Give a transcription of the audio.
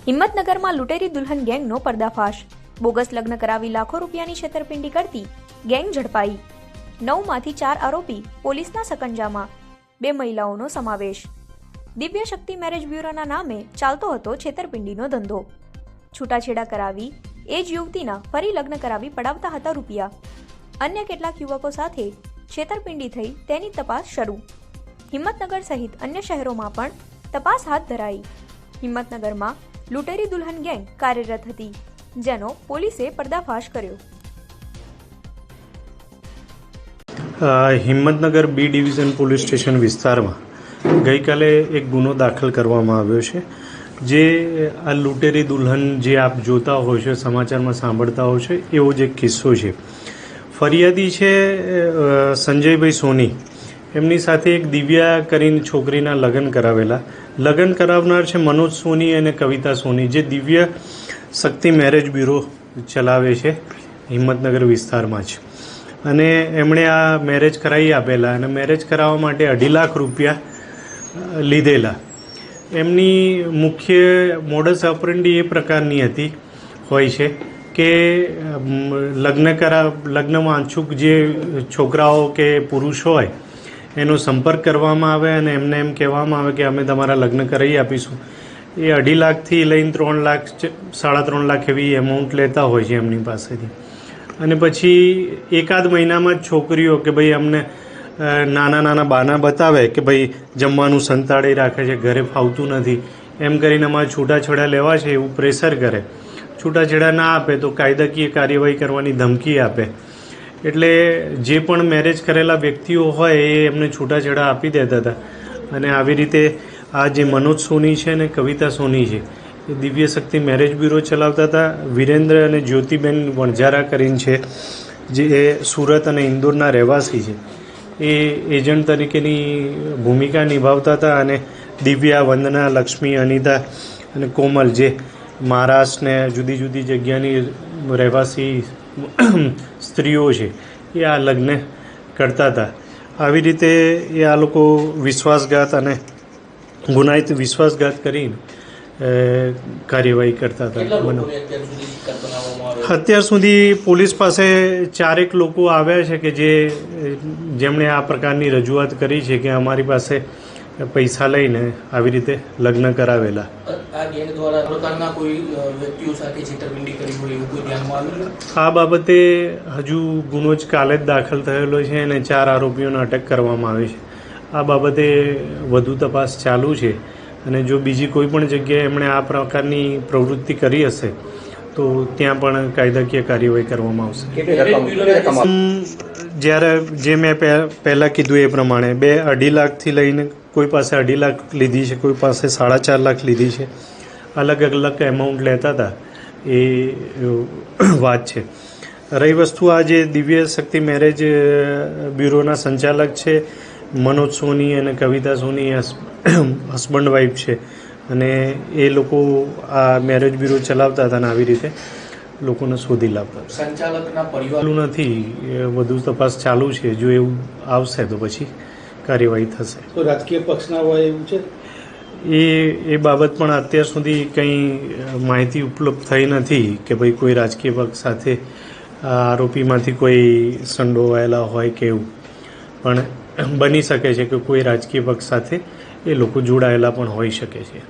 હિંમતનગરમાં લૂંટેરી દુલ્હન ગેંગનો પર્દાફાશ. બોગસ લગ્ન કરાવી લાખો રૂપિયાની છેતરપિંડી કરતી ગેંગ ઝડપાઈ. 9માંથી 4 આરોપી પોલીસના સકંજામાં. 2 મહિલાઓનો સમાવેશ. દિવ્ય શક્તિ મેરેજ બ્યુરોના નામે ચાલતો હતો છેતરપિંડીનો ધંધો. છૂટાછેડા કરાવી એ જ યુવતીના ફરી લગ્ન કરાવી પડાવતા હતા રૂપિયા. અન્ય કેટલાક યુવકો સાથે છેતરપિંડી થઈ તેની તપાસ શરૂ. હિંમતનગર સહિત અન્ય શહેરોમાં પણ તપાસ હાથ ધરાઈ. હિંમતનગરમાં લૂંટેરી દુલ્હન ગેંગ કાર્યરત હતી, જેનો પોલીસે પર્દાફાશ કર્યો. Himmatnagar B division police station વિસ્તારમાં ગઈકાલે એક ગુનો દાખલ કરવામાં આવ્યો છે. જે આ લૂંટેરી દુલ્હન જે આપ જોતા હોય છે, સમાચારમાં સાંભળતા હોય છે, એવો જ એક કિસ્સો છે. ફરિયાદી છે સંજયભાઈ સોની. એમની સાથે એક દિવ્યા કરીને છોકરીના લગ્ન કરાવેલા. લગ્ન કરાવનાર છે મનોજ સોની અને કવિતા સોની, જે દિવ્ય શક્તિ મેરેજ બ્યુરો ચલાવે છે હિંમતનગર વિસ્તારમાં જ. અને એમણે આ મેરેજ કરાવી આપેલા અને મેરેજ કરાવવા માટે 2.5 લાખ રૂપિયા લીધેલા. એમની મુખ્ય મોડસ ઓપરેન્ડી એ પ્રકારની હોય છે કે લગ્નમાં અનછૂક જે છોકરાઓ કે પુરુષ હોય એનો સંપર્ક કરવામાં આવે અને એમને એમ કહેવામાં આવે કે અમે તમારા લગ્ન કરાવી આપીશું. એ 2.5 લાખથી લઈને 3 લાખ 3.5 લાખ એવી એમાઉન્ટ લેતા હોય છે એમની પાસેથી. અને પછી એકાદ મહિનામાં જ છોકરીઓ કે ભાઈ અમને નાના બહાના બતાવે કે ભાઈ જમવાનું સંતાડી રાખે છે, ઘરે ફાવતું નથી, એમ કરીને અમારે છૂટાછેડા લેવા છે એવું પ્રેશર કરે. છૂટાછેડા ના આપે તો કાયદાકીય કાર્યવાહી કરવાની ધમકી આપે. એટલે જે પણ મેરેજ કરેલા વ્યક્તિઓ હોય એ એમને છૂટાછેડા આપી દેતા હતા. અને આવી રીતે આ જે મનોજ સોની છે ને કવિતા સોની છે એ દિવ્ય શક્તિ મેરેજ બ્યુરો ચલાવતા હતા. વિરેન્દ્ર અને જ્યોતિબેન વણઝારા કરીને છે, જે સુરત અને ઇન્દોરના રહેવાસી છે, એ એજન્ટ તરીકેની ભૂમિકા નિભાવતા હતા. અને દિવ્યા, વંદના, લક્ષ્મી, અનિતા અને કોમલ, જે મહારાષ્ટ્રને જુદી જુદી જગ્યાની રહેવાસી સ્ત્રીઓ છે, એ આ લગ્ન કરતા હતા. આવી રીતે એ આ લોકો વિશ્વાસઘાત અને ગુનાહિત વિશ્વાસઘાત કરીને કાર્યવાહી કરતા હતા. અત્યાર સુધી પોલીસ પાસે 4 લોકો આવ્યા છે કે જેમણે આ પ્રકારની રજૂઆત કરી છે કે અમારી પાસે પૈસા લઈને આવી રીતે લગ્ન કરાવેલા. આ બાબતે હજુ ગુનો જ કાલે જ દાખલ થયેલો છે અને 4 આરોપીઓને અટક કરવામાં આવી છે. આ બાબતે વધુ તપાસ ચાલુ છે અને જો બીજી કોઈ પણ જગ્યાએ એમણે આ પ્રકારની પ્રવૃત્તિ કરી હશે તો ત્યાં પણ કાયદાકીય કાર્યવાહી કરવામાં આવશે. જ્યારે જે મેં પહેલાં કીધું એ પ્રમાણે 2.5 લાખથી લઈને કોઈ પાસે 2.5 લાખ લીધી છે, કોઈ પાસે 4.5 લાખ લીધી છે. અલગ અલગ એમાઉન્ટ લેતા હતા એ વાત છે. રહી વસ્તુ આ જે દિવ્ય શક્તિ મેરેજ બ્યુરોના સંચાલક છે મનોજ સોની અને કવિતા સોની, હસબન્ડ વાઈફ છે. અને એ લોકો આ મેરેજ બ્યુરો ચલાવતા હતા અને આવી રીતે લોકોને શોધી લાવતા. સંચાલકના પરિવાર નથી, વધુ તપાસ ચાલુ છે. જો એવું આવશે તો પછી કાર્યવાહી થશે. તો રાજકીય પક્ષના હોય એવું છે? એ બાબત પણ અત્યાર સુધી કંઈ માહિતી ઉપલબ્ધ થઈ નથી કે ભાઈ કોઈ રાજકીય પક્ષ સાથે આરોપીમાંથી કોઈ સંડોવાયેલા હોય કે એવું. પણ બની શકે છે કે કોઈ રાજકીય પક્ષ સાથે એ લોકો જોડાયેલા પણ હોઈ શકે છે.